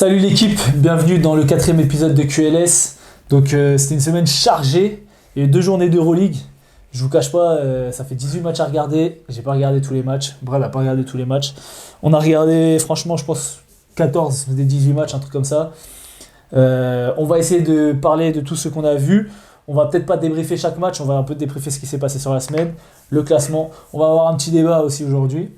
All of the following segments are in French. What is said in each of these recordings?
Salut l'équipe, bienvenue dans le 4e épisode de QLS. Donc c'était une semaine chargée, il y a eu 2 journées d'Euroleague. Je vous cache pas, ça fait 18 matchs à regarder, j'ai pas regardé tous les matchs. Bref, pas regardé tous les matchs. On a regardé franchement je pense 14 des 18 matchs, un truc comme ça. On va essayer de parler de tout ce qu'on a vu. On va peut-être pas débriefer chaque match, on va un peu débriefer ce qui s'est passé sur la semaine, le classement. On va avoir un petit débat aussi aujourd'hui.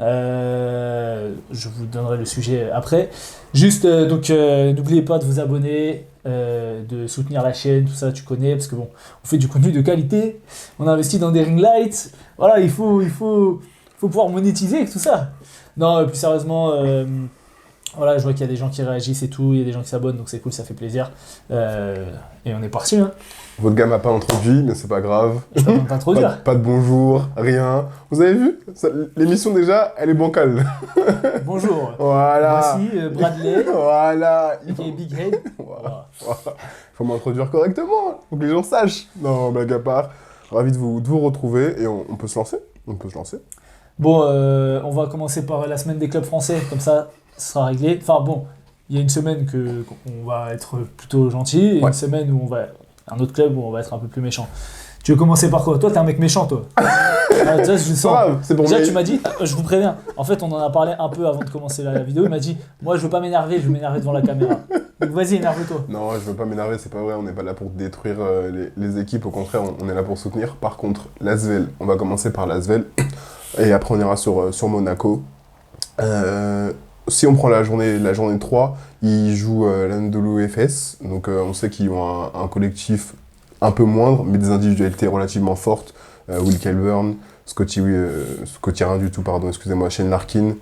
Je vous donnerai le sujet après. Juste, n'oubliez pas de vous abonner, de soutenir la chaîne, tout ça, tu connais, parce que bon, on fait du contenu de qualité, on investit dans des ring lights, voilà, il faut pouvoir monétiser tout ça. Non, plus sérieusement, voilà, je vois qu'il y a des gens qui réagissent et tout, il y a des gens qui s'abonnent, donc c'est cool, ça fait plaisir. Et on est parti, hein. Votre gars m'a pas introduit, mais c'est pas grave. Je t'entends t'introduire. Pas de bonjour, rien. Vous avez vu l'émission déjà, elle est bancale. Bonjour. Voilà. Voici Bradley. Voilà. Qui est Big Head. Voilà. Faut m'introduire correctement, faut que les gens sachent. Non, blague à part. Ravi de vous retrouver et on peut se lancer. Bon, on va commencer par la semaine des clubs français, comme ça, ce sera réglé. Enfin bon, il y a une semaine qu'on va être plutôt gentil, et une semaine où on va... un autre club où on va être un peu plus méchant. Tu veux commencer par quoi? Toi, t'es un mec méchant, toi. Déjà, je sens. C'est bon, déjà, tu m'as dit, je vous préviens, en fait, on en a parlé un peu avant de commencer la vidéo. Il m'a dit, moi, je veux pas m'énerver, je veux m'énerver devant la caméra. Donc, vas-y, énerve-toi. Non, je veux pas m'énerver, c'est pas vrai, on n'est pas là pour détruire les équipes, au contraire, on est là pour soutenir. Par contre, l'Asvel, on va commencer par l'Asvel, et après on ira sur Monaco. Si on prend la journée 3, ils jouent l'Anadolu Efes, donc on sait qu'ils ont un collectif un peu moindre, mais des individualités relativement fortes. Will Kelburn, Scotty rien du tout, pardon, excusez-moi, Shane Larkin.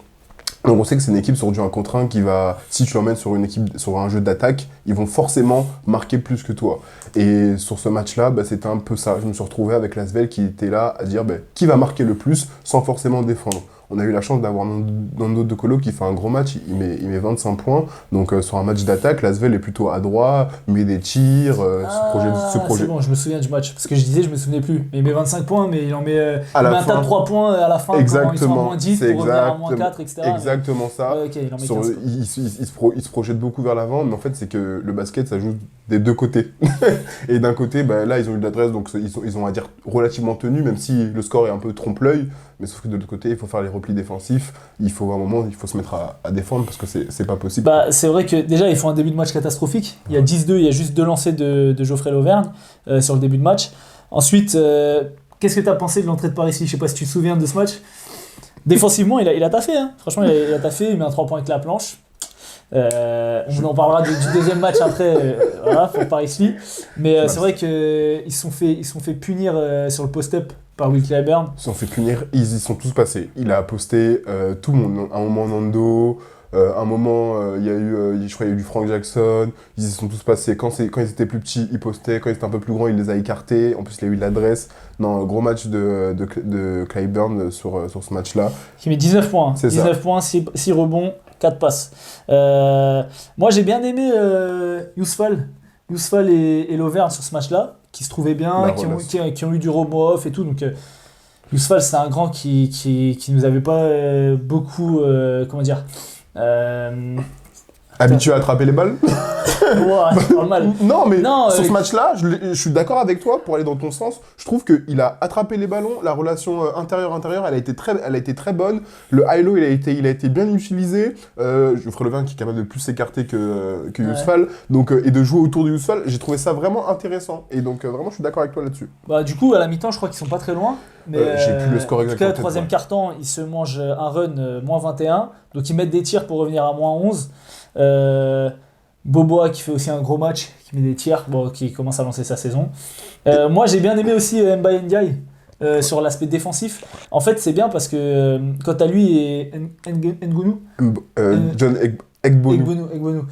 Donc on sait que c'est une équipe sur du 1 contre 1 qui va, si tu l'emmènes sur un jeu d'attaque, ils vont forcément marquer plus que toi. Et sur ce match-là, c'était un peu ça. Je me suis retrouvé avec l'Asvel qui était là à dire qui va marquer le plus sans forcément défendre. On a eu la chance d'avoir Nando De Colo qui fait un gros match, il met 25 points. Donc sur un match d'attaque, l'Asvel est plutôt adroit, il met des tirs, ce projet. C'est bon, je me souviens du match. Parce que je disais, je me souvenais plus. Mais il met 25 points, mais il en met, il met un tas de 3 points à la fin. Exactement. Quand ils sont à moins 10 pour revenir à moins 4, etc. Exactement ça. Ouais, ok, il en met 15. Il se projette beaucoup vers l'avant, mais en fait, c'est que le basket, ça joue des deux côtés. Et d'un côté, là, ils ont eu de l'adresse, donc ils ont, on va dire, relativement tenu, même si le score est un peu trompe-l'œil. Mais sauf que de l'autre côté, il faut faire les replis défensifs. Il faut, à un moment, il faut se mettre à défendre parce que c'est pas possible. C'est vrai que déjà, ils font un début de match catastrophique. Il y a 10-2, il y a juste 2 lancers de Geoffrey Lauvergne sur le début de match. Ensuite, qu'est-ce que tu as pensé de l'entrée de Paris-Lee? Je sais pas si tu te souviens de ce match. Défensivement, il a taffé. Hein. Franchement, il a taffé. Il met un 3 points avec la planche. On en parlera du deuxième match après, voilà, pour Paris-Lee. Mais c'est vrai qu'ils se sont fait punir sur le post-up par Will Clyburn. Ils se sont fait punir, ils y sont tous passés. Il a posté tout le monde. Un moment Nando, un moment il y a eu, je crois, il y a eu du Frank Jackson. Ils y sont tous passés. Quand ils étaient plus petits, ils postaient. Quand ils étaient un peu plus grands, il les a écartés. En plus, il a eu de l'adresse. Non, gros match de Clyburn sur ce match-là. Qui met 19 points. C'est 19 ça. points, 6 rebonds, 4 passes. Moi, j'ai bien aimé Yousfal et Lauvergne sur ce match-là, qui se trouvaient bien, qui ont eu du rebond off et tout. Donc, Yousfal, c'est un grand qui nous avait pas beaucoup, comment dire... Habitué à attraper les balles. Ouah, tu parles mal. Non, mais sur ce match-là, je suis d'accord avec toi pour aller dans ton sens. Je trouve qu'il a attrapé les ballons. La relation intérieur-intérieur, elle a été très bonne. Le high-low, il a été bien utilisé. Geoffrey Lauvergne qui est capable de plus s'écarter que Yousfal. Donc, et de jouer autour de Yousfal, j'ai trouvé ça vraiment intéressant. Et donc, vraiment, je suis d'accord avec toi là-dessus. Du coup, à la mi-temps, je crois qu'ils sont pas très loin. Mais j'ai plus le score exact. En tout cas, troisième quart-temps, ils se mangent un run moins 21. Donc, ils mettent des tirs pour revenir à moins 11. Boboa qui fait aussi un gros match, qui met des tirs, qui commence à lancer sa saison. Moi j'ai bien aimé aussi Mbaye Ndiaye sur l'aspect défensif. En fait c'est bien parce que quant à lui et Ngunu, John Egbonu.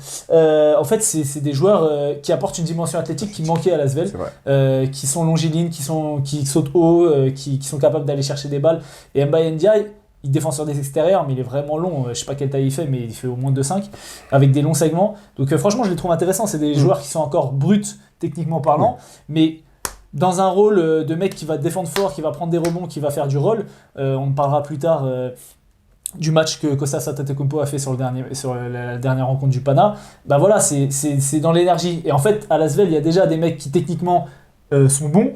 En fait c'est des joueurs qui apportent une dimension athlétique qui manquait à l'Asvel, qui sont longilignes, qui sautent haut, qui sont capables d'aller chercher des balles. Et Mbaye Ndiaye, il est défenseur des extérieurs, mais il est vraiment long. Je sais pas quelle taille il fait, mais il fait au moins 2,5 avec des longs segments. Donc franchement, je les trouve intéressants. C'est des joueurs qui sont encore bruts, techniquement parlant, mais dans un rôle de mec qui va défendre fort, qui va prendre des rebonds, qui va faire du roll. On en parlera plus tard du match que Kostas Antetokounmpo a fait sur la dernière rencontre du Pana, bah voilà, c'est dans l'énergie. Et en fait, à l'Asvel, il y a déjà des mecs qui techniquement sont bons,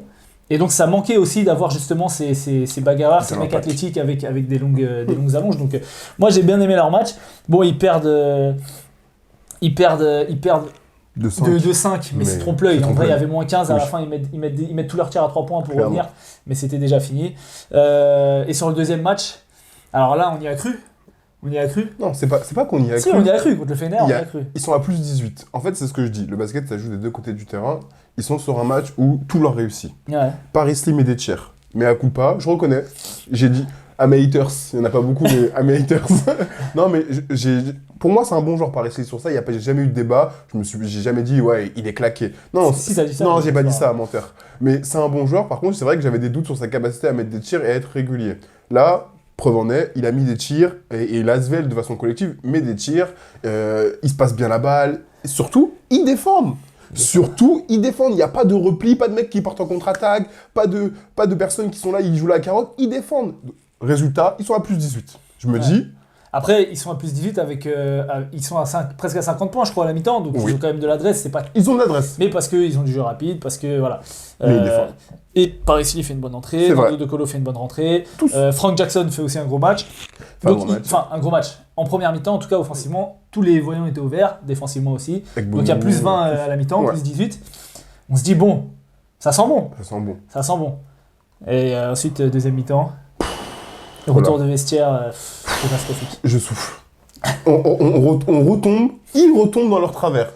et donc ça manquait aussi d'avoir justement ces bagarreurs, ces mecs athlétiques avec des longues allonges. Donc moi j'ai bien aimé leur match. Bon, ils perdent De 5, mais c'est trompe-l'œil. En vrai, il y avait moins 15, à la fin, ils mettent tous leurs tirs à 3 points pour revenir, mais c'était déjà fini. Et sur le deuxième match, alors là, on y a cru. Non, c'est pas qu'on y a Si, cru. on y a cru, contre le Fener, on y a cru. Ils sont à plus 18. En fait, c'est ce que je dis. Le basket, ça joue des deux côtés du terrain. Ils sont sur un match où tout leur réussit. Ouais. Paris Slim et des tiers. Mais à coup pas, je reconnais. J'ai dit à mes haters. Il n'y en a pas beaucoup, mais à mes haters. Non, mais pour moi, c'est un bon joueur Paris Slim. Sur ça, j'ai jamais eu de débat. J'ai jamais dit, ouais, il est claqué. Non, si t'as dit ça. Non, j'ai pas dit ça, menteur. Mais c'est un bon joueur. Par contre, c'est vrai que j'avais des doutes sur sa capacité à mettre des tirs et à être régulier. Là, preuve en est, il a mis des tirs, et l'Asvel, de façon collective, met des tirs, il se passe bien la balle, et surtout, ils défendent. Il n'y a pas de repli, pas de mecs qui partent en contre-attaque, pas de personnes qui sont là, ils jouent la carotte, ils défendent. Résultat, ils sont à plus 18. Je me dis... Après, ils sont à plus 18 avec... ils sont presque à 50 points, je crois, à la mi-temps, donc ils ont quand même de l'adresse. Ils ont de l'adresse. Mais parce qu'ils ont du jeu rapide, parce que voilà. Mais ils défendent. Et Paris Slim fait une bonne entrée, Nando De Colo fait une bonne rentrée, Frank Jackson fait aussi un gros match. Un gros match. En première mi-temps, en tout cas offensivement, tous les voyants étaient ouverts, défensivement aussi. Donc il y a plus 20 à la mi-temps, plus 18. On se dit, bon, ça sent bon. Ça sent bon. Et ensuite, deuxième mi-temps, retour de vestiaire, catastrophique. Je souffle. On retombe, ils retombent dans leur travers.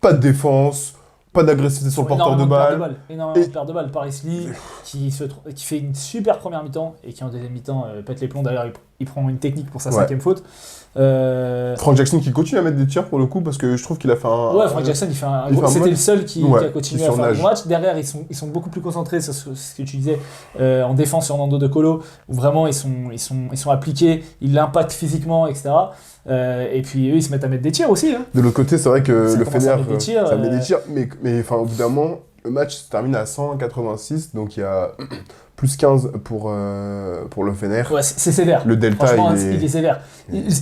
Pas de défense, pas d'agressivité sur le porteur de balle. Énormément de pertes de balles. Paris Slim qui fait une super première mi-temps et qui en deuxième mi-temps pète les plombs. D'ailleurs, il prend une technique pour sa cinquième faute. Frank Jackson qui continue à mettre des tirs pour le coup parce que je trouve qu'il a fait un... Ouais, Frank Jackson, c'était le seul qui a continué à faire un bon match. Derrière, ils sont beaucoup plus concentrés sur ce que tu disais en défense sur Nando De Colo, où vraiment ils sont appliqués, ils l'impactent physiquement, etc. Et puis eux, ils se mettent à mettre des tirs aussi. Hein. De l'autre côté, c'est vrai que le Fener, ça met des tirs, mais enfin, au bout d'un moment, le match se termine à 186, donc il y a plus 15 pour le Fener. Ouais, c'est sévère. Le delta, il est sévère.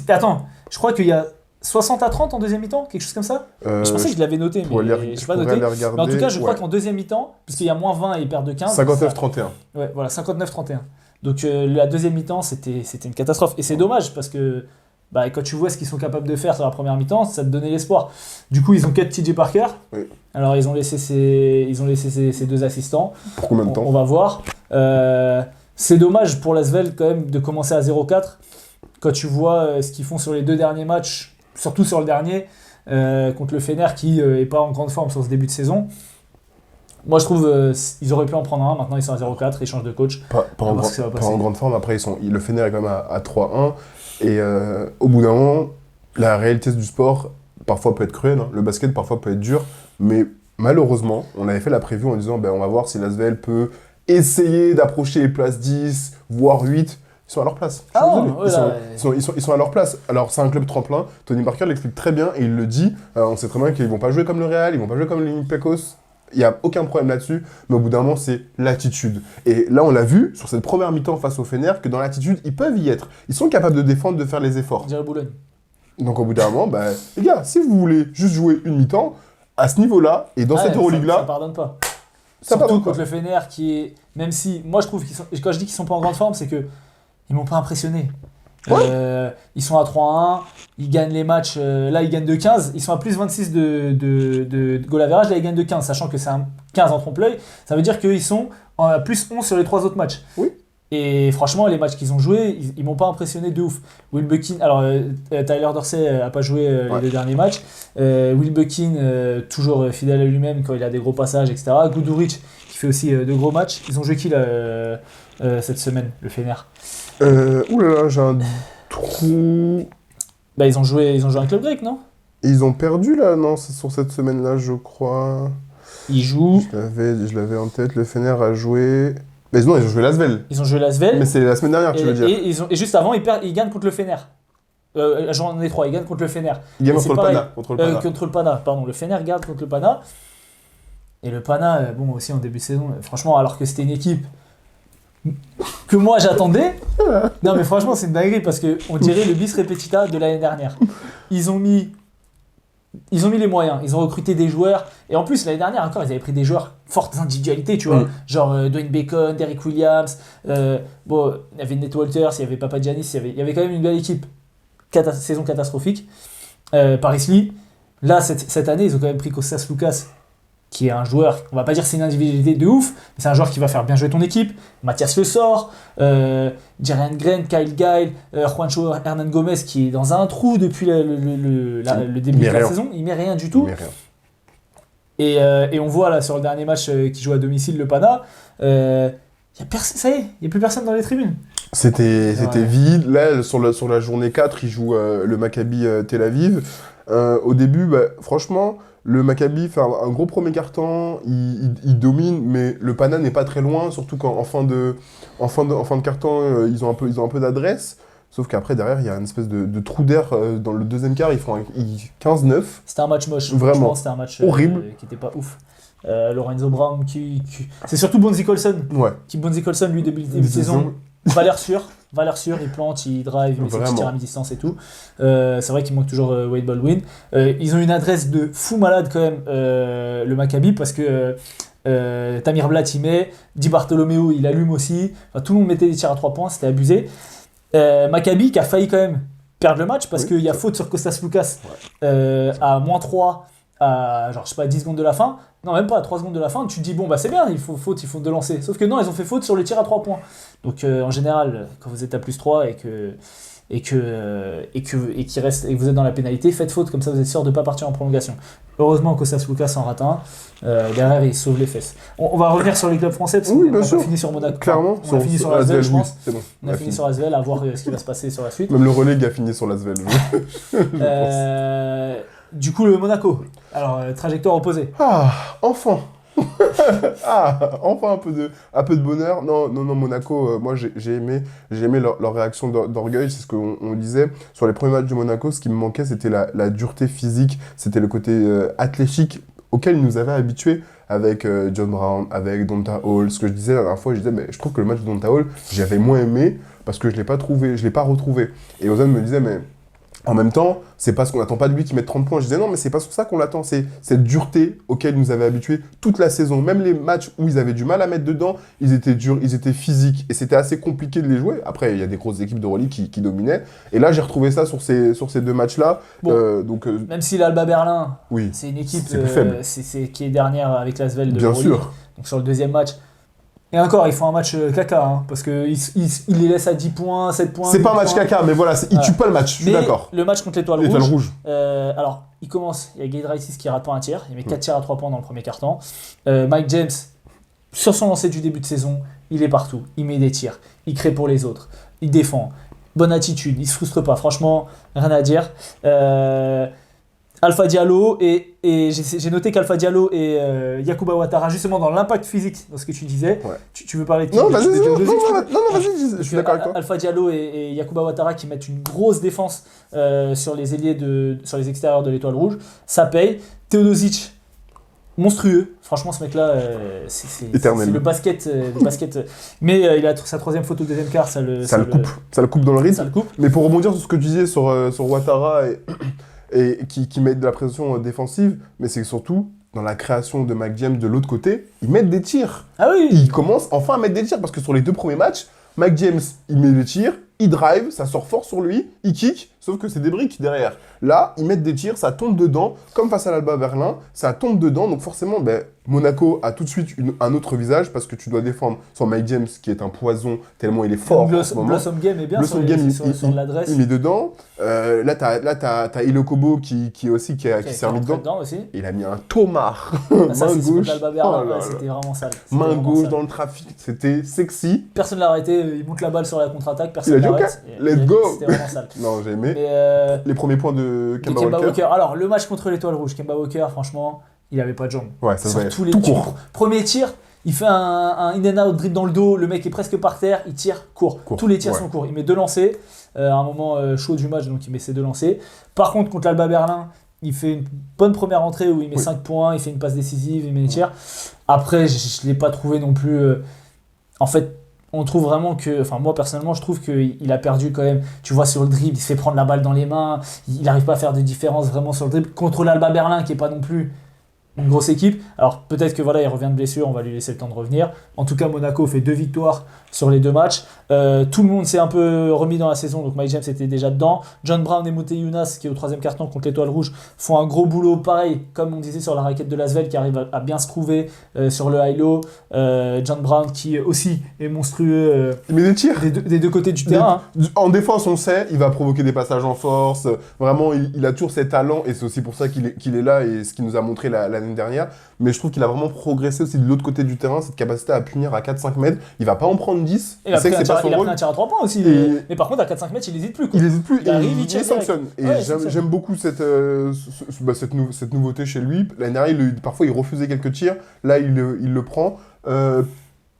Attends, je crois qu'il y a 60 à 30 en deuxième mi-temps, quelque chose comme ça. Je pensais que je l'avais noté, mais je ne l'ai pas noté. Mais en tout cas, je crois qu'en deuxième mi-temps, puisqu'il y a moins 20 et ils perdent de 15. 59-31. Ouais, voilà, 59-31. Donc la deuxième mi-temps, c'était une catastrophe. Et c'est dommage, parce que quand tu vois ce qu'ils sont capables de faire sur la première mi-temps, ça te donnait l'espoir. Du coup, ils ont cut TJ Parker. Oui. Alors, ils ont laissé ses deux assistants. Pour combien de temps ? On va voir. C'est dommage pour l'Asvel, quand même, de commencer à 0-4. Quand tu vois ce qu'ils font sur les deux derniers matchs, surtout sur le dernier, contre le Fener, qui n'est pas en grande forme sur ce début de saison. Moi, je trouve qu'ils auraient pu en prendre un. Maintenant, ils sont à 0-4, ils changent de coach. Pas en grande forme. Après, le Fener est quand même à 3-1. Et au bout d'un moment, la réalité du sport, parfois peut être cruelle. Hein. Le basket, parfois, peut être dur. Mais malheureusement, on avait fait la preview en disant on va voir si l'Asvel peut essayer d'approcher les places 10, voire 8. Ils sont à leur place. Ils sont à leur place. Alors, c'est un club tremplin. Tony Parker l'explique très bien et il le dit. On sait très bien qu'ils ne vont pas jouer comme le Real, ils ne vont pas jouer comme l'Olympiakos. Il n'y a aucun problème là-dessus, mais au bout d'un moment, c'est l'attitude. Et là, on l'a vu, sur cette première mi-temps face au Fener, que dans l'attitude, ils peuvent y être. Ils sont capables de défendre, de faire les efforts. Dirait Boulogne. Donc au bout d'un moment, les gars, si vous voulez juste jouer une mi-temps, à ce niveau-là, et dans cette Euroleague-là... Ça pardonne pas. Ça Surtout pardonne contre pas. le Fener, qui est... Même si, moi je trouve qu'ils sont... Quand je dis qu'ils sont pas en grande forme, c'est que ils m'ont pas impressionné. Ouais. Ils sont à 3-1, ils gagnent les matchs, là ils gagnent de 15, ils sont à plus 26 de goal average, là ils gagnent de 15, sachant que c'est un 15 en trompe-l'œil, ça veut dire qu'ils sont à plus 11 sur les 3 autres matchs. Oui. Et franchement, les matchs qu'ils ont joués, ils m'ont pas impressionné de ouf. Will Buckin, alors Tyler Dorsey a pas joué les deux derniers matchs. Will Buckin, toujours fidèle à lui-même quand il a des gros passages, etc. Guduric, qui fait aussi de gros matchs. Ils ont joué qui là, cette semaine, le Fener? Oulala, j'ai un trou. Ils ont joué un club grec, non? Et ils ont perdu là, non? C'est sur cette semaine-là, je crois. Ils jouent. Je l'avais en tête, le Fener a joué. Mais non, ils ont joué l'Asvel. Ils ont joué l'Asvel. Mais c'est la semaine dernière, tu veux dire. Et juste avant, ils gagnent contre le Fener. La journée 3, ils gagnent contre le Fener. Ils gagnent contre le Pana. Contre le Pana, pardon. Le Fener garde contre le Pana. Et le Pana, bon, aussi en début de saison, franchement, alors que c'était une équipe que moi j'attendais. Non mais franchement c'est une dinguerie parce qu'on dirait le bis repetita de l'année dernière. Ils ont mis les moyens, ils ont recruté des joueurs et en plus l'année dernière encore ils avaient pris des joueurs fortes individualités, tu vois, genre Dwayne Bacon, Derrick Williams, bon il y avait Nate Walters, il y avait Papagiannis, il y avait quand même une belle équipe. Saison catastrophique. Paris Lee, là cette année ils ont quand même pris Kostas Lukas qui est un joueur, on va pas dire que c'est une individualité de ouf, mais c'est un joueur qui va faire bien jouer ton équipe. Mathias Le Sort, Jerian Grant, Kyle Guile, Juancho Hernan Gomez qui est dans un trou depuis le début de la saison, il met rien du tout. Et on voit là sur le dernier match qui joue à domicile le Pana, ça y est, il n'y a plus personne dans les tribunes. C'était vide. Là, sur la journée 4, il joue le Maccabi Tel Aviv. Au début, franchement, le Maccabi fait un gros premier quart-temps, il domine, mais le Pana n'est pas très loin, surtout qu'en fin de quart-temps, ils ont un peu d'adresse. Sauf qu'après, derrière, il y a une espèce de trou d'air dans le deuxième quart, ils font 15-9. C'était un match moche. Vraiment. C'était un match horrible. Qui n'était pas ouf. Lorenzo Brown, c'est surtout Bonzi Colson. Ouais. Bonzi Colson, lui, début de saison, valeur sûre, il plante, il drive, il met ses petits tirs à mi-distance et tout. C'est vrai qu'il manque toujours Wade Baldwin. Ils ont une adresse de fou malade quand même, le Maccabi, parce que Tamir Blatt il met, Di Bartolomeo il allume aussi. Enfin, tout le monde mettait des tirs à 3 points, c'était abusé. Maccabi qui a failli quand même perdre le match parce qu'il y a faute sur Kostas Lukas à -3 à genre je sais pas 10 secondes de la fin. Non, même pas à 3 secondes de la fin, tu te dis bon bah c'est bien, il faut de lancer. Sauf que non, ils ont fait faute sur le tir à 3 points. Donc en général, quand vous êtes à +3 et qu'il reste et que vous êtes dans la pénalité, faites faute, comme ça vous êtes sûr de ne pas partir en prolongation. Heureusement Kostas Lukas en rate un. Derrière il sauve les fesses. On va revenir sur les clubs français parce qu'on a fini sur Monaco. Clairement, on a fini sur Asvel, je pense. C'est bon. On a fini sur Asvel, à voir ce qui va se passer sur la suite. Même le relais a fini sur l'Asvel. Du coup le Monaco. Alors trajectoire opposée. Enfin enfin un peu de bonheur. Non, Monaco, moi j'ai aimé leur réaction d'orgueil, c'est ce qu'on disait. Sur les premiers matchs de Monaco, ce qui me manquait, c'était la dureté physique, c'était le côté athlétique auquel ils nous avaient habitués avec John Brown, avec Donta Hall. Ce que je disais la dernière fois, je disais, mais je trouve que le match de Donta Hall, j'avais moins aimé parce que je l'ai pas retrouvé. Et Ozan me disait, mais en même temps, c'est parce qu'on n'attend pas de lui qui mette 30 points. Je disais non, mais c'est pas sur ça qu'on l'attend. C'est cette dureté auquel ils nous avaient habitués toute la saison. Même les matchs où ils avaient du mal à mettre dedans, ils étaient durs, ils étaient physiques. Et c'était assez compliqué de les jouer. Après, il y a des grosses équipes de Euroleague qui dominaient. Et là, j'ai retrouvé ça sur ces deux matchs-là. Bon, même si l'Alba Berlin, c'est une équipe plus faible. Qui est dernière avec l'Asvel de Bien sûr. Donc sur le deuxième match. Et encore, ils font un match caca, hein, parce qu'ils les laissent à 10 points, 7 points. C'est pas un match caca, mais voilà, ils tuent pas le match, je suis d'accord. Le match contre l'Étoile Rouge. Alors, il commence, il y a Giedraitis qui rate pas un tir, il met 4 tirs à 3 points dans le premier quart-temps. Mike James, sur son lancer du début de saison, il est partout, il met des tirs, il crée pour les autres, il défend. Bonne attitude, il se frustre pas, franchement, rien à dire. Alpha Diallo et j'ai noté qu'Alpha Diallo et Yacouba Ouattara, justement dans l'impact physique, dans ce que tu disais, tu veux parler de qui? Non, vas-y, je suis d'accord avec toi. Alpha Diallo et Yacouba Ouattara qui mettent une grosse défense sur les ailiers sur les extérieurs de l'Étoile Rouge, ça paye. Teodosic, monstrueux, franchement ce mec-là, c'est le basket, mais il a sa troisième faute au deuxième quart, ça le coupe dans le rythme. Ça le coupe. Mais pour rebondir sur ce que tu disais sur Ouattara et qui mettent de la pression défensive, mais c'est surtout dans la création de Mike James de l'autre côté, ils mettent des tirs. Ah oui. Ils commencent enfin à mettre des tirs parce que sur les deux premiers matchs, Mike James, il met des tirs, il drive, ça sort fort sur lui, il kick, sauf que c'est des briques derrière. Là, ils mettent des tirs, ça tombe dedans, comme face à l'Alba Berlin, ça tombe dedans, donc forcément, Monaco a tout de suite un autre visage parce que tu dois défendre son Mike James qui est un poison tellement il est fort en ce moment. Blossom Game est bien sur l'adresse. Il met dedans. Là, t'as Ilokobo qui s'est remis dedans. Aussi. Il a mis un tomard. Ça, main gauche. C'était vraiment sale. Main gauche dans le trafic, c'était sexy. Personne l'a arrêté, il monte la balle sur la contre-attaque, personne il a dit ok, let's go. C'était vraiment sale. Non, j'ai aimé. Les premiers points de Kemba Walker. Alors, le match contre l'Étoile Rouge, Kemba Walker, franchement, il avait pas de jambes. Ouais, ça va tous les court. Premier tir, il fait un in and out dribble dans le dos, le mec est presque par terre, il tire court. Tous les tirs sont courts. Il met 2 lancers, à un moment chaud du match, donc il met ses 2 lancers. Par contre, contre l'Alba Berlin, il fait une bonne première entrée où il met 5 points, il fait une passe décisive, il met des tirs. Après, je l'ai pas trouvé non plus. En fait, on trouve vraiment que, enfin moi personnellement je trouve qu'il a perdu quand même, tu vois sur le dribble, il se fait prendre la balle dans les mains, il n'arrive pas à faire de différence vraiment sur le dribble, contre l'Alba Berlin qui est pas non plus une grosse équipe, alors peut-être que voilà il revient de blessure, on va lui laisser le temps de revenir, en tout cas Monaco fait 2 victoires sur les 2 matchs, tout le monde s'est un peu remis dans la saison, donc Mike James était déjà dedans, John Brown et Moté Younas qui est au 3e carton contre l'Étoile Rouge font un gros boulot pareil, comme on disait sur la raquette de l'Asvel qui arrive à bien se trouver sur le high-low, John Brown qui aussi est monstrueux Il met des tirs. des deux côtés du terrain. En défense, on sait, il va provoquer des passages en force. Vraiment, il a toujours ses talents et c'est aussi pour ça qu'il est là et ce qu'il nous a montré l'année dernière. Mais je trouve qu'il a vraiment progressé aussi de l'autre côté du terrain, cette capacité à punir à 4-5 mètres. Il va pas en prendre 10. Il a pris un tir à 3 points aussi. Mais par contre, à 4-5 mètres, il n'hésite plus. Quoi. Il n'hésite plus. Il arrive, il tire sanctionne. Et ouais, j'aime beaucoup cette nouveauté chez lui. L'année dernière, parfois, il refusait quelques tirs. Là, il le prend.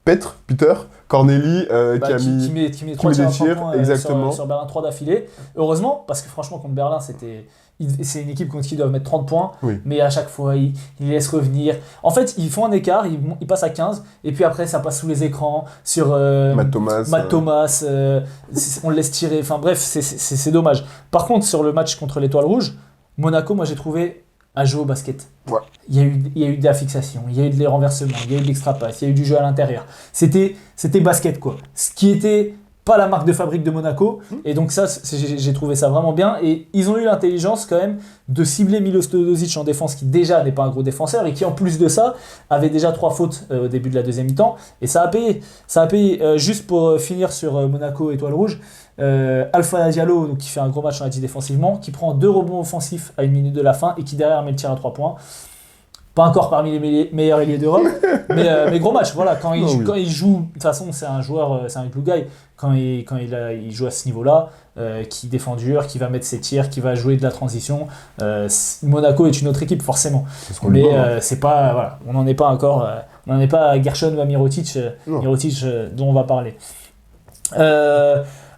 Peter Corneli qui met 3 tirs à 3 points exactement. Sur Berlin 3 d'affilée. Heureusement, parce que franchement, contre Berlin, c'est une équipe contre qui ils doivent mettre 30 poins, oui. Mais à chaque fois, ils laissent revenir. En fait, ils font un écart, ils passent à 15, et puis après, ça passe sous les écrans sur Matt Thomas, on le laisse tirer. Enfin bref, c'est dommage. Par contre, sur le match contre l'Étoile Rouge, Monaco, moi j'ai trouvé à jouer au basket. Ouais. Il y a eu de la fixation, il y a eu des renversements, il y a eu de l'extra-pass, il y a eu du jeu à l'intérieur. C'était basket, quoi. Ce qui était pas la marque de fabrique de Monaco, et donc ça, j'ai trouvé ça vraiment bien, et ils ont eu l'intelligence quand même de cibler Milos Teodosic en défense, qui déjà n'est pas un gros défenseur, et qui en plus de ça, avait déjà 3 fautes au début de la deuxième mi-temps, et ça a payé. Juste pour finir sur Monaco Étoile Rouge, Alpha Diallo, donc, qui fait un gros match, on a dit défensivement, qui prend 2 rebonds offensifs à 1 minute de la fin, et qui derrière met le tir à 3 poins. Pas encore parmi les meilleurs ailiers d'Europe, mais gros match. Voilà, quand il joue, de toute façon, c'est un joueur, c'est un glue guy. Quand il joue à ce niveau-là, qui défend dur, qui va mettre ses tirs, qui va jouer de la transition, Monaco est une autre équipe, forcément. Mais c'est pas, voilà, on n'en est pas encore, on n'en est pas à Gershon ou à Mirotic, dont on va parler.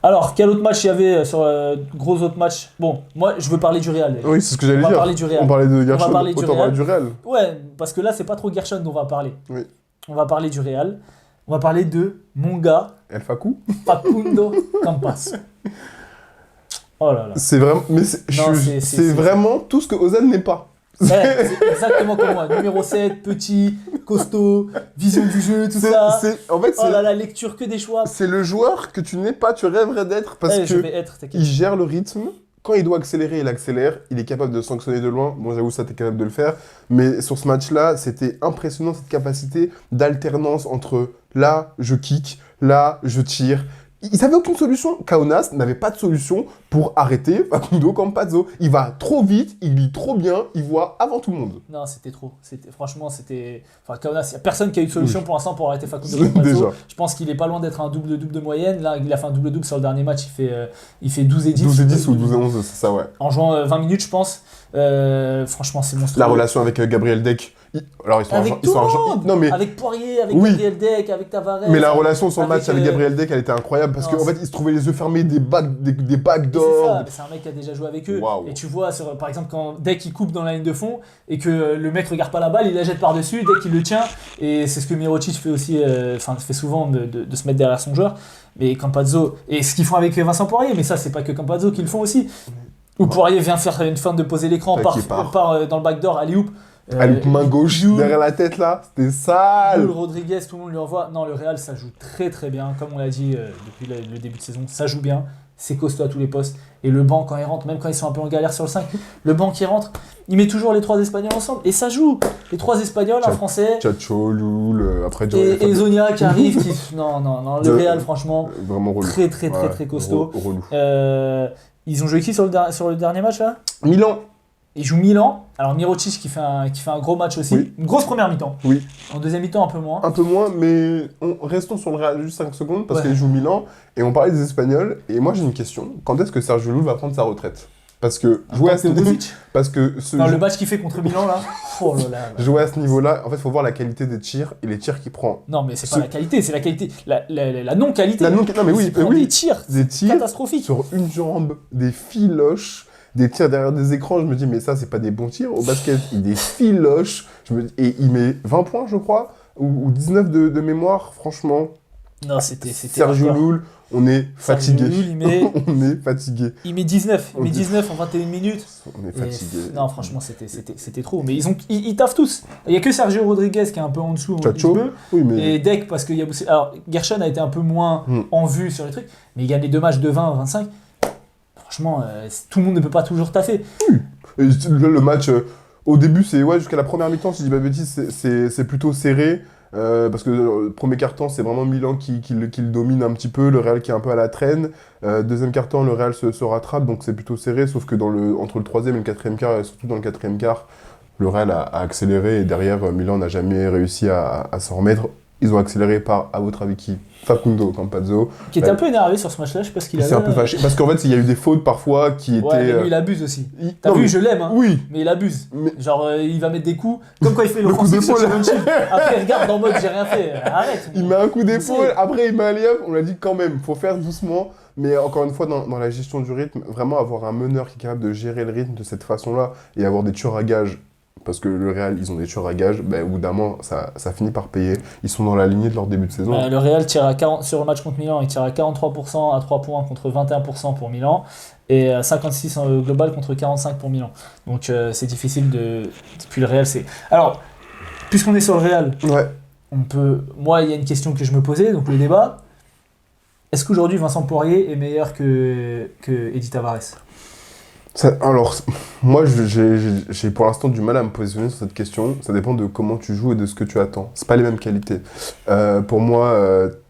Alors, quel autre match il y avait sur gros autres matchs? Bon, moi je veux parler du Real. Oui, c'est ce que j'allais dire. On va parler du Real. On parlait de Gershon, parler du Real. Ouais, parce que là c'est pas trop Gershon dont on va parler. Oui. On va parler du Real. On va parler de mon gars. El Facu. Facundo Campas. Oh là là. C'est vraiment, mais c'est vraiment tout ce que Ozan n'est pas. Ouais, c'est exactement comme moi. Numéro 7, petit, costaud, vision du jeu, tout ça. En fait, oh là là, lecture que des choix. C'est le joueur que tu n'es pas, tu rêverais d'être parce il gère le rythme. Quand il doit accélérer, il accélère. Il est capable de sanctionner de loin. Bon, j'avoue, ça, t'es capable de le faire. Mais sur ce match-là, c'était impressionnant cette capacité d'alternance entre là, je kick, là, je tire. Il n'avait aucune solution. Kaunas n'avait pas de solution pour arrêter Facundo Campazzo. Il va trop vite, il lit trop bien, il voit avant tout le monde. Non, c'était trop. Franchement, Enfin, Kaunas, il n'y a personne qui a eu de solution pour l'instant pour arrêter Facundo Campazzo. Je pense qu'il est pas loin d'être un double-double de moyenne. Là, il a fait un double-double sur le dernier match. Il fait 12 et 10. 12 et 10 ou 12 et 11, c'est ça, ouais. En jouant 20 minutes, je pense. Franchement, c'est monstrueux. La relation avec Gabriel Deck. Alors, ils sont non, mais... Avec Poirier, avec Gabriel Deck, avec Tavares. Mais la relation sur le match avec Gabriel Deck, elle était incroyable parce qu'en fait, il se trouvait les yeux fermés, des backdoors. C'est un mec qui a déjà joué avec eux. Wow. Et tu vois, par exemple, quand Deck il coupe dans la ligne de fond et que le mec regarde pas la balle, il la jette par-dessus, Deck il le tient. Et c'est ce que Mirotic fait aussi, fait souvent de se mettre derrière son joueur. Mais Campazzo, et ce qu'ils font avec Vincent Poirier, mais ça, c'est pas que Campazzo qui le font aussi. Où Poirier vient faire une feinte de poser l'écran, part dans le backdoor, alley-hoop. Main gauche derrière la tête là, c'était sale. Rodriguez, tout le monde lui envoie. Non, le Real ça joue très très bien, comme on l'a dit depuis le début de saison, ça joue bien, c'est costaud à tous les postes. Et le banc quand il rentre, même quand ils sont un peu en galère sur le 5, le banc qui rentre, il met toujours les 3 Espagnols ensemble. Et ça joue, les 3 Espagnols, un Français. Chacho, Loul, après et Zonia qui arrive. Non, le Real franchement, vraiment relou. Très costaud. Relou. Ils ont joué qui sur le dernier match là? Milan. Ils jouent Milan. Alors Mirotic qui fait un gros match aussi. Oui. Une grosse première mi-temps. Oui. En deuxième mi-temps, un peu moins. Un peu moins, mais restons sur le Real juste 5 secondes parce qu'ils jouent Milan. Et on parlait des Espagnols. Et moi, j'ai une question. Quand est-ce que Sergio Llull va prendre sa retraite? Parce que jouer à ce niveau... le match qu'il fait contre Milan, là. Oh là là. Jouer à ce niveau-là, en fait, il faut voir la qualité des tirs et les tirs qu'il prend. Non, mais c'est pas la qualité, c'est la qualité. La non-qualité. Non, mais oui. Des tirs catastrophiques. Sur une jambe, des filoches. Des tirs derrière des écrans, je me dis, mais ça, c'est pas des bons tirs. Au basket, il des filoches. Et il met 20 points, je crois, ou 19 de mémoire. Franchement, Non, c'était Sergio hardcore. Llull, on est fatigué. Sergio Llull, il met On est fatigué. 19. Il On met dit- 19 en 21 minutes. On est Et, fatigué. non, franchement, c'était trop. Mais ils taffent tous. Il n'y a que Sergio Rodriguez qui est un peu en dessous. Chacho, oui, mais. Et Deck, parce qu'il y a Boussé. Alors, Gershon a été un peu moins en vue sur les trucs, mais il gagne les 2 matchs de 20, 25. Franchement, tout le monde ne peut pas toujours taffer. Et le match, au début, c'est jusqu'à la première mi-temps, si je dis pas de bêtises, c'est plutôt serré. Parce que le premier quart-temps, c'est vraiment Milan qui le domine un petit peu, le Real qui est un peu à la traîne. Deuxième quart-temps, le Real se rattrape, donc c'est plutôt serré, sauf que entre le troisième et le quatrième quart, et surtout dans le quatrième quart, le Real a accéléré, et derrière, Milan n'a jamais réussi à s'en remettre. Ils ont accéléré par, à votre avis, qui? Facundo Campazzo. Qui était un peu énervé sur ce match-là, je sais pas ce qu'il Il avait. s'est un peu fâché, parce qu'en fait, il y a eu des fautes parfois qui étaient... Ouais, mais lui, il abuse aussi. T'as Non, vu, mais- je l'aime, hein. Oui, Mais il abuse. mais... Genre, il va mettre des coups, comme quand il fait Le coup l'offensive sur d'épaule. Chevron Shield. Après, il regarde en mode j'ai rien fait. Arrête. Il met un coup d'épaule, C'est- après il met un layup, on l'a dit quand même, faut faire doucement. Mais encore une fois, dans la gestion du rythme, vraiment avoir un meneur qui est capable de gérer le rythme de cette façon-là et avoir des tueurs à gages, parce que le Real, ils ont des tueurs à gages, au bout d'un moment, ça finit par payer. Ils sont dans la lignée de leur début de saison. Le Real tire à 40, sur le match contre Milan, il tire à 43% à 3 points contre 21% pour Milan et 56 en global contre 45 pour Milan. Donc c'est difficile de. Puis le Real, c'est. Alors, puisqu'on est sur le Real, Ouais. moi, il y a une question que je me posais, donc le débat. Est-ce qu'aujourd'hui Vincent Poirier est meilleur que Eddie Tavares? Alors, moi, j'ai pour l'instant du mal à me positionner sur cette question. Ça dépend de comment tu joues et de ce que tu attends. C'est pas les mêmes qualités. Pour moi,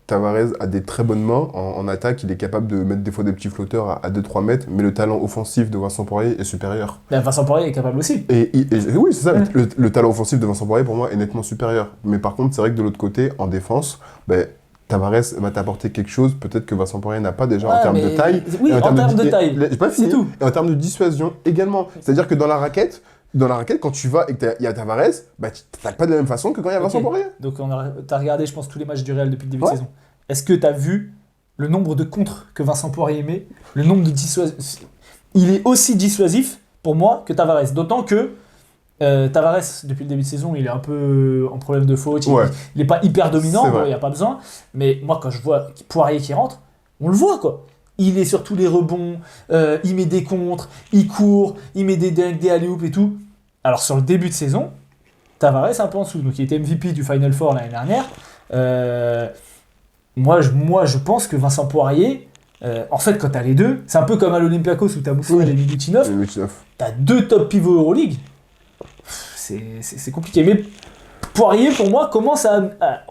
Tavares a des très bonnes mains en attaque. Il est capable de mettre des fois des petits flotteurs à 2-3 mètres, mais le talent offensif de Vincent Poirier est supérieur. Ben, Vincent Poirier est capable aussi. Et oui, c'est ça. Ouais. Le talent offensif de Vincent Poirier, pour moi, est nettement supérieur. Mais par contre, c'est vrai que de l'autre côté, en défense, Tavares va t'apporter quelque chose, peut-être que Vincent Poirier n'a pas déjà en Ouais, termes mais- de taille. Oui, et en termes de taille. J'ai pas fini. C'est tout. Et en termes de dissuasion également. C'est-à-dire que dans la raquette, quand tu vas et qu'il y a Tavares, tu t'attaques pas de la même façon que quand il y a Vincent Ok. Poirier. Donc t'as regardé, je pense, tous les matchs du Real depuis le début de Ouais. saison. Est-ce que t'as vu le nombre de contres que Vincent Poirier met, le nombre de dissuasions? Il est aussi dissuasif pour moi que Tavares. D'autant que Tavares, depuis le début de saison, il est un peu en problème de faute. Ouais. Il n'est pas hyper dominant, C'est vrai. il n'y a pas besoin. Mais moi, quand je vois Poirier qui rentre, on le voit quoi. Il est sur tous les rebonds, il met des contres, il court, il met des dunks, des alley-oops et tout. Alors sur le début de saison, Tavares est un peu en dessous. Donc il était MVP du Final Four l'année dernière. Moi, je pense que Vincent Poirier, en fait, quand t'as les deux, c'est un peu comme à l'Olympiakos où t'as Moussoul et Milutinov, Le 9. t'as 2 top pivots Euroleague. C'est compliqué. Mais Poirier, pour moi, commence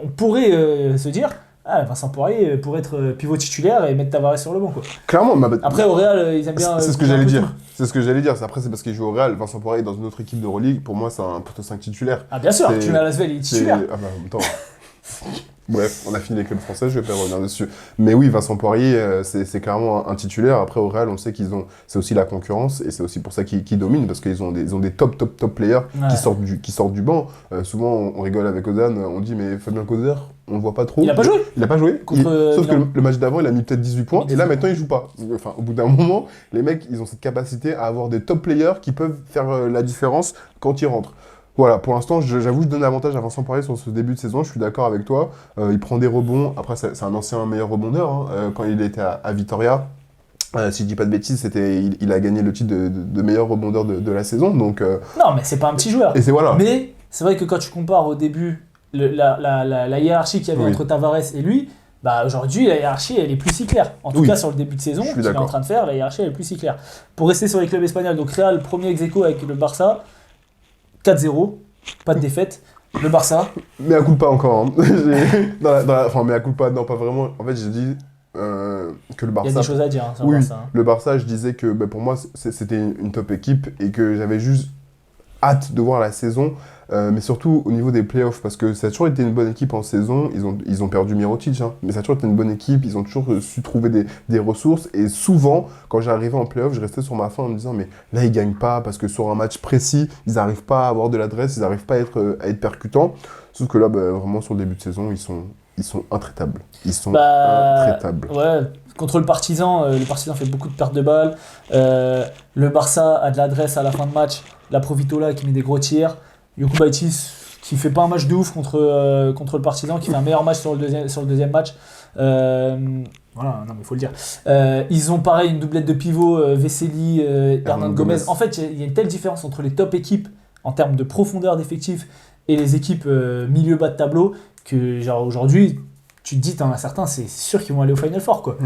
on pourrait se dire, Vincent Poirier pourrait être pivot titulaire et mettre Tavares sur le banc, quoi. Clairement, Après, au Real, ils aiment bien. c'est ce que couper un j'allais peu dire. tout. C'est ce que j'allais dire. Après, c'est parce qu'il joue au Real. Vincent Poirier est dans une autre équipe de Euroleague. Pour moi, c'est un poteau 5 titulaire. Ah, bien sûr, C'est- tu mets à Lasvel, il est C'est- titulaire. Ah bah, en même temps. Bref, on a fini les clubs français, je vais pas revenir dessus. Mais oui, Vincent Poirier, c'est clairement un titulaire. Après, au Real, on sait c'est aussi la concurrence et c'est aussi pour ça qu'ils dominent parce qu'ils ont des top players Ouais. qui sortent du banc. Souvent, on rigole avec Ozan, on dit mais Fabien Causer, on le voit pas trop. Il a pas joué. Il a pas joué. Contre, Sauf que Milan. le match d'avant, il a mis peut-être 18 points et là 18 maintenant il joue pas. Enfin, au bout d'un moment, les mecs, ils ont cette capacité à avoir des top players qui peuvent faire la différence quand ils rentrent. Voilà, pour l'instant, j'avoue, je donne l'avantage à Vincent Poirier sur ce début de saison, je suis d'accord avec toi. Il prend des rebonds, après c'est un ancien meilleur rebondeur, hein. Quand il était à Vitoria, si je dis pas de bêtises, il a gagné le titre de meilleur rebondeur de la saison, donc... Non, mais c'est pas un petit joueur. Et c'est voilà. Mais c'est vrai que quand tu compares au début la hiérarchie qu'il y avait Oui. entre Tavares et lui, aujourd'hui la hiérarchie elle est plus si claire. En tout Oui. cas sur le début de saison Je suis qu'il est en d'accord. train de faire, la hiérarchie elle est plus si claire. Pour rester sur les clubs espagnols, donc Real premier ex-aequo avec le Barça, 4-0, pas de défaite. Le Barça, Mais à coup pas encore. Hein. Enfin, mais à coup pas, non, pas vraiment. En fait, j'ai dit que le il y a Barça... des choses à dire sur Oui, le Barça. le Barça, je disais que pour moi, c'était une top équipe et que j'avais juste hâte de voir la saison, mais surtout au niveau des playoffs, parce que ça a toujours été une bonne équipe en saison. Ils ont perdu Mirotic, hein, mais ça a toujours été une bonne équipe. Ils ont toujours su trouver des ressources. Et souvent, quand j'arrivais en playoffs, je restais sur ma faim en me disant, mais là, ils gagnent pas parce que sur un match précis, ils n'arrivent pas à avoir de l'adresse, ils n'arrivent pas à être percutants. Sauf que là, vraiment, sur le début de saison, ils sont intraitables. Ils sont intraitables. Ouais, contre le Partizan fait beaucoup de pertes de balles. Le Barça a de l'adresse à la fin de match. La Provitola qui met des gros tirs. Jokubaitis qui fait pas un match de ouf contre le Partizan, qui fait un meilleur match sur le deuxième match. Voilà, non mais il faut le dire. Ils ont pareil une doublette de pivot, Vesely, Hernan Gomez. En fait, il y a une telle différence entre les top équipes en termes de profondeur d'effectifs et les équipes milieu-bas de tableau que genre aujourd'hui, tu te dis, t'en as certains, c'est sûr qu'ils vont aller au Final Four, quoi.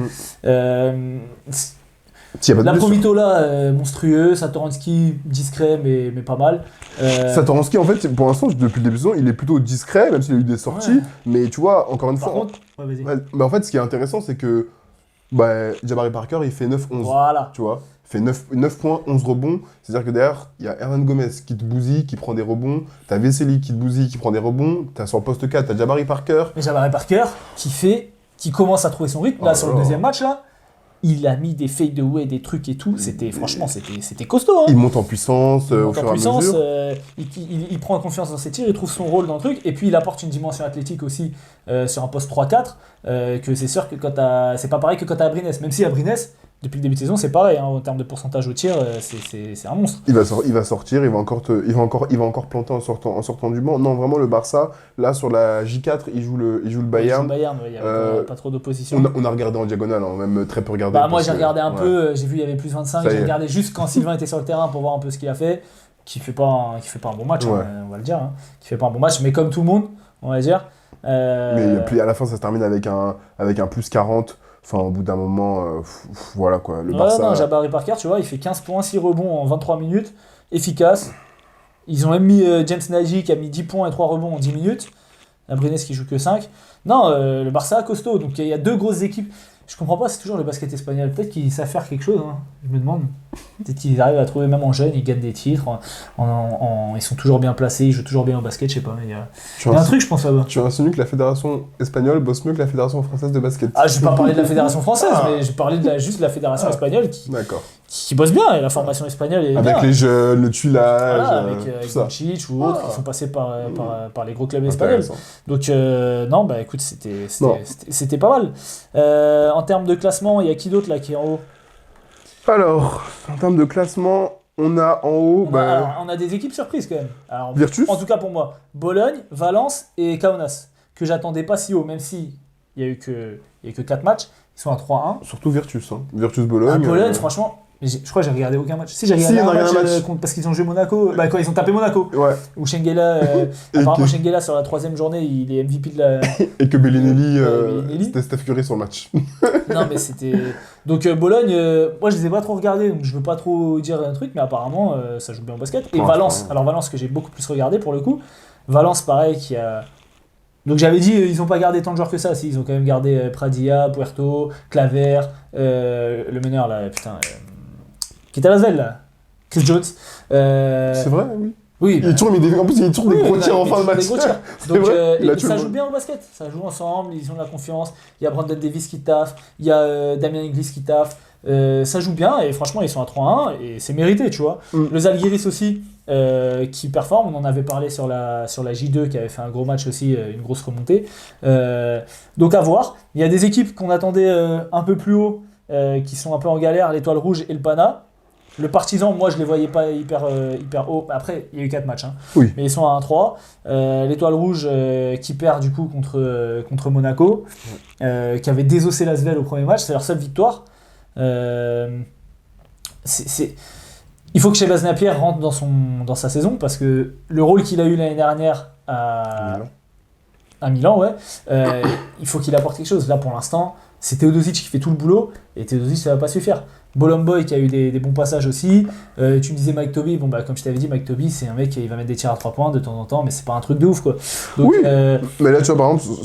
La Provitola, monstrueux, Satoransky, discret mais pas mal. Satoransky, en fait, pour l'instant, depuis le début de saison, il est plutôt discret, même s'il a eu des sorties. Mais tu vois, encore une fois. Par contre, vas-y. Mais en fait, ce qui est intéressant, c'est que Jabari Parker, il fait 9-11. Voilà. Tu vois, il fait 9 points, 11 rebonds. C'est-à-dire que derrière, il y a Hernan Gomez qui te bousille, qui prend des rebonds. T'as Vesely qui te bousille, qui prend des rebonds. T'as sur le poste 4, t'as Jabari Parker. Mais Jabari Parker, qui commence à trouver son rythme. Là, sur le deuxième match, là. Il a mis des fade away, des trucs et tout. Franchement, c'était costaud. Hein. Il monte en puissance au fur et à mesure. Il prend confiance dans ses tirs, il trouve son rôle dans le truc. Et puis, il apporte une dimension athlétique aussi sur un poste 3-4. Que c'est sûr que c'est pas pareil que quand t'as Abrines. Même si Abrines, depuis le début de saison, c'est pareil. Hein, en termes de pourcentage au tir, c'est un monstre. Il va sortir, il va encore planter en sortant du banc. Non, vraiment, le Barça, là, sur la J4, il joue le Bayern. Il n'y a pas trop d'opposition. On a regardé en diagonale, hein, même très peu regardé. Moi, j'ai regardé un peu, j'ai vu il y avait plus 25. J'ai regardé juste quand Sylvain était sur le terrain pour voir un peu ce qu'il a fait. Qui fait pas un bon match, on va le dire. Hein. Qui fait pas un bon match, mais comme tout le monde, on va dire. Mais puis à la fin, ça se termine avec un plus 40. Enfin, au bout d'un moment, voilà quoi. Le Barça. Non, Jabari Parker, tu vois, il fait 15 points, 6 rebonds en 23 minutes. Efficace. Ils ont même mis James Nagy qui a mis 10 points et 3 rebonds en 10 minutes. Abrines qui joue que 5. Non, le Barça costaud. Donc il y a deux grosses équipes. Je comprends pas, c'est toujours le basket espagnol. Peut-être qu'ils savent faire quelque chose, hein. Je me demande. Peut-être qu'ils arrivent à trouver, même en jeune, ils gagnent des titres. Ils sont toujours bien placés, ils jouent toujours bien au basket, je sais pas. Il y a un truc, je pense, là-bas. Tu as insinué que la fédération espagnole bosse mieux que la fédération française de basket. Ah, je vais pas parler de la fédération française, mais je parlais juste de la fédération espagnole qui bosse bien. Et la formation espagnole est avec bien. les jeunes, le tuilage. Voilà, avec Doncic ou autres qui sont passés par les gros clubs espagnols. Donc, non, bah écoute, c'était pas mal. En termes de classement, il y a qui d'autre là qui est en haut ? Alors, en termes de classement, on a en haut... on a des équipes surprises quand même. Alors, Virtus. En tout cas pour moi. Bologne, Valence et Kaunas. Que j'attendais pas si haut, même si il y a eu que 4 matchs. Ils sont à 3-1. Surtout Virtus. Hein. Virtus-Bologne. Bologne, franchement... Je crois que j'ai regardé aucun match. Si, j'ai regardé un match parce qu'ils ont joué Monaco. Quand ils ont tapé Monaco. Ouais. Où Schengelia, apparemment Schengelia sur la 3e journée, il est MVP de la... Et que Bellinelli, c'était Steph Curry sur le match. Non mais c'était... Donc Bologne, moi je les ai pas trop regardés, donc je veux pas trop dire un truc, mais apparemment ça joue bien au basket. Et Valence, alors Valence que j'ai beaucoup plus regardé pour le coup. Valence pareil qui a... Donc j'avais dit, ils ont pas gardé tant de joueurs que ça, si, ils ont quand même gardé Pradilla, Puerto, Claver, le meneur là, qui est à Lasvel là, Chris Jones. C'est vrai, oui. Oui. Il tourne des gros tirs en fin de match. Donc ça joue bien au basket, ça joue ensemble, ils ont de la confiance. Il y a Brandon Davis qui taffe, il y a Damien Inglis qui taffe. Ça joue bien et franchement ils sont à 3-1 et c'est mérité, tu vois. Le Zalgiris aussi qui performe, on en avait parlé sur la J2 qui avait fait un gros match aussi, une grosse remontée. Donc à voir. Il y a des équipes qu'on attendait un peu plus haut qui sont un peu en galère, l'Étoile Rouge et le Pana. Le Partizan, moi je les voyais pas hyper haut. Après, il y a eu 4 matchs, hein. Oui. Mais ils sont à 1-3. L'Étoile Rouge qui perd du coup contre Monaco, qui avait désossé l'Asvel au premier match, c'est leur seule victoire. Il faut que Shabazz Napier rentre dans sa saison parce que le rôle qu'il a eu l'année dernière à Milan, il faut qu'il apporte quelque chose. Là pour l'instant, c'est Teodosic qui fait tout le boulot et Teodosic ça va pas suffire. Bolomboy qui a eu des bons passages aussi. Tu me disais Mike Toby, comme je t'avais dit, Mike Toby c'est un mec qui va mettre des tirs à 3 points de temps en temps, mais c'est pas un truc de ouf quoi. Donc, oui, mais là tu vois par exemple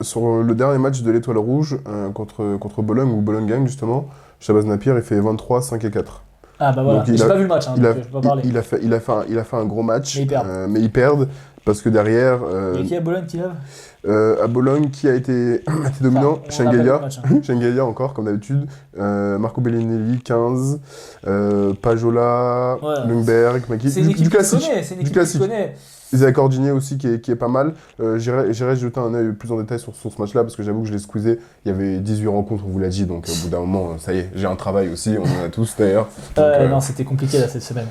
sur le dernier match de l'Étoile Rouge contre Bologne où Bologne gagne justement, Shabazz Napier il fait 23, 5 et 4. Ah bah voilà, j'ai pas vu le match, donc je peux pas parler. Il a fait un gros match, mais ils perdent parce que derrière... Et qui est à Bologne qui lève à Bologne, qui a été dominant, Schengelia, hein. Schengelia encore, comme d'habitude, Marco Bellinelli, 15, Pajola, Lundberg, c'est une équipe que tu connais. Isaac Ordinier aussi, qui est pas mal. J'irai jeter un œil plus en détail sur ce match-là, parce que j'avoue que je l'ai squeezé. Il y avait 18 rencontres, on vous l'a dit, donc au bout d'un moment, ça y est, j'ai un travail aussi, on en a tous d'ailleurs. Non, c'était compliqué là cette semaine.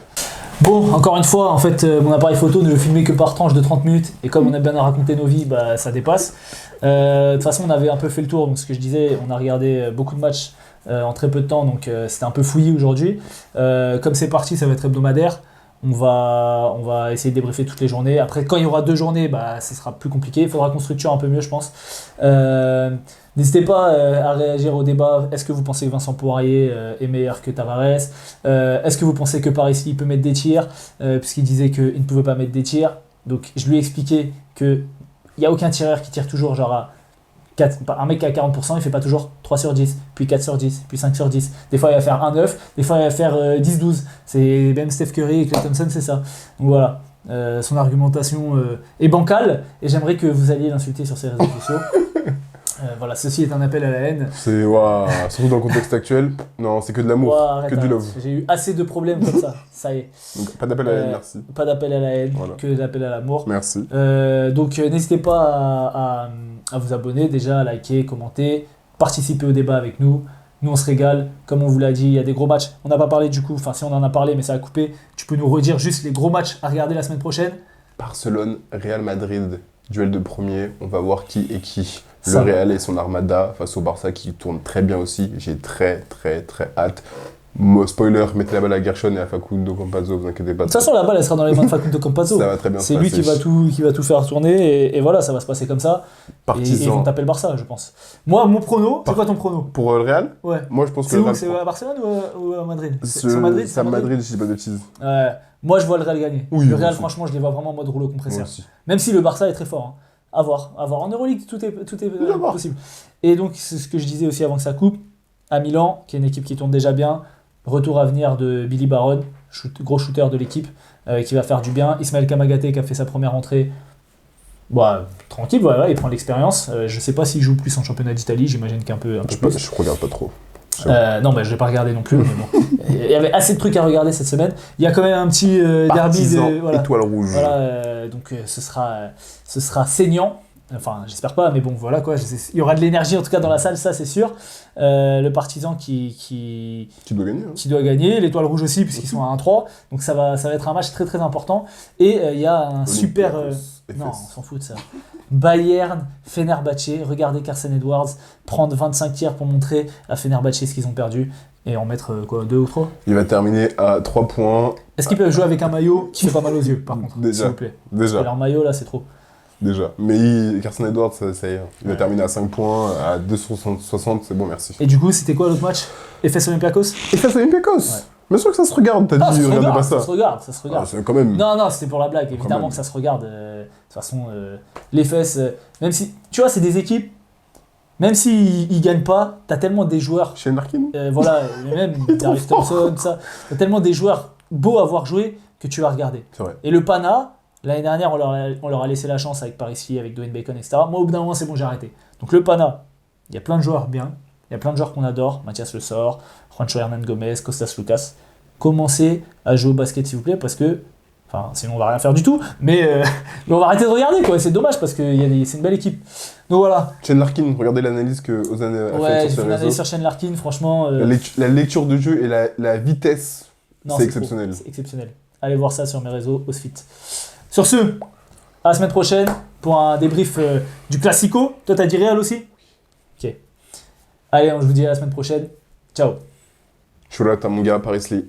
Bon, encore une fois, en fait, mon appareil photo ne filmait que par tranche de 30 minutes, et comme on a bien raconté nos vies, bah, ça dépasse. De toute façon, on avait un peu fait le tour, donc ce que je disais, on a regardé beaucoup de matchs en très peu de temps, donc c'était un peu fouillis aujourd'hui. Comme c'est parti, ça va être hebdomadaire. On va essayer de débriefer toutes les journées. Après, quand il y aura 2 journées, bah, ce sera plus compliqué. Il faudra qu'on structure un peu mieux, je pense. N'hésitez pas à réagir au débat. Est-ce que vous pensez que Vincent Poirier est meilleur que Tavares? Est-ce que vous pensez que Paris peut mettre des tirs? Puisqu'il disait qu'il ne pouvait pas mettre des tirs. Donc, je lui ai expliqué qu'il n'y a aucun tireur qui tire toujours genre à un mec qui a 40%, il fait pas toujours 3 sur 10, puis 4 sur 10, puis 5 sur 10. Des fois, il va faire 1-9, des fois, il va faire 10-12. C'est même Steph Curry et Klay Thompson, c'est ça. Donc voilà, son argumentation est bancale et j'aimerais que vous alliez l'insulter sur ses réseaux sociaux. Voilà, ceci est un appel à la haine. C'est, waouh, surtout dans le contexte actuel, non, c'est que de l'amour, Arrête, que du love. J'ai eu assez de problèmes comme ça y est. Donc, pas d'appel à la haine, merci. Pas d'appel à la haine, Voilà. que d'appel à l'amour. Merci. Donc n'hésitez pas à vous abonner, déjà, à liker, commenter, participer au débat avec nous. Nous on se régale, comme on vous l'a dit, il y a des gros matchs. On n'a pas parlé du coup, enfin si on en a parlé mais ça a coupé. Tu peux nous redire juste les gros matchs à regarder la semaine prochaine? Barcelone, Real Madrid, duel de premier, on va voir qui est qui. Ça Le va. Real et son Armada face au Barça qui tourne très bien aussi. J'ai très hâte. Spoiler, mettez la balle à Gershon et à Facundo Campazzo, vous inquiétez pas. De toute façon la balle elle sera dans les mains de Facundo Campazzo. Ça va très bien se C'est lui passer. qui va tout faire tourner et voilà, ça va se passer comme ça. Et ils Partisan. vont taper le Barça, je pense. Moi, mon prono, c'est quoi ton prono? Pour le Real, Ouais. moi je pense que C'est le où? Real. C'est à Barcelone ou à Madrid? C'est Madrid? à Madrid, je dis pas de bêtises. Ouais. Moi, je vois le Real gagner. Oui, le moi Real, aussi. franchement, je les vois vraiment en mode rouleau Moi compresseur. aussi. Même si le Barça est très fort. Hein. À voir. En Euroleague, tout est À voir. possible. Et donc, c'est ce que je disais aussi avant que ça coupe. À Milan, qui est une équipe qui tourne déjà bien. Retour à venir de Billy Baron, gros shooter de l'équipe, qui va faire du bien. Ismaël Kamagaté, qui a fait sa première entrée. Bah, tranquille, voilà, il prend l'expérience. Je sais pas s'il joue plus en championnat d'Italie, j'imagine qu'un peu plus. Je regarde pas trop. Non, mais je vais pas regarder non plus. Mais bon. Il y avait assez de trucs à regarder cette semaine. Il y a quand même un petit derby Partisan, de. Voilà. étoile rouge. Voilà, donc ce sera saignant. Enfin, j'espère pas, mais bon, voilà quoi. Il y aura de l'énergie en tout cas dans la salle, ça c'est sûr. Le Partizan qui Tu dois gagner. Hein. doit gagner, l'Étoile Rouge aussi, puisqu'ils sont à 1-3. Donc ça va être un match très très important. Et il y a un super. Non, on s'en fout de ça. Bayern, Fenerbahçe. Regardez Carson Edwards prendre 25 tirs pour montrer à Fenerbahçe ce qu'ils ont perdu. Et en mettre quoi, 2 ou 3. Il va terminer à 3 points. Est-ce qu'ils peuvent jouer avec un maillot qui fait pas mal aux yeux, par contre, Déjà. s'il vous plaît? Parce Déjà. que leur maillot là, c'est trop. Mais Carson Edwards, ça y est. Il va Ouais. terminer à 5 points, à 2,60, c'est bon, merci. Et du coup, c'était quoi l'autre match? Efes Olympiakos? Et ça, c'est Olympiakos. Ouais. Bien sûr que ça se regarde, t'as Ah, dit, regardez pas ça ça. se regarde. Ah, c'est quand même. Non, c'était pour la blague, évidemment même. que ça se regarde. De toute façon, les fesses, même si, tu vois, c'est des équipes, même s'ils ils gagnent pas, t'as tellement des joueurs, Shane Larkin. voilà, et même Darius Thompson, tout ça, t'as tellement des joueurs beaux à voir jouer que tu vas regarder. C'est vrai. Et le Pana, l'année dernière, on leur a laissé la chance avec Paris, avec Dwayne Bacon, etc. Moi, au bout d'un moment, c'est bon, j'ai arrêté. Donc le Pana, il y a plein de joueurs bien, il y a plein de joueurs qu'on adore, Mathias Le Sort, Juancho Hernan Gomez, Costas Lucas. Commencez à jouer au basket, s'il vous plaît, parce que, enfin, sinon on va rien faire du tout, mais on va arrêter de regarder, quoi. C'est dommage parce que c'est une belle équipe. Donc voilà. Shane Larkin, regardez l'analyse que Ozan a Ouais, faite j'ai sur fait ses une analyse réseaux. sur Shane Larkin, franchement. La lecture de jeu et la vitesse, Non, c'est trop. exceptionnel. C'est exceptionnel. Allez voir ça sur mes réseaux, Osfit. Sur ce, à la semaine prochaine pour un débrief du Classico. Toi, t'as dit Real aussi? Ok. Allez, je vous dis à la semaine prochaine. Ciao. Choula, t'as mon gars, Paris Lee.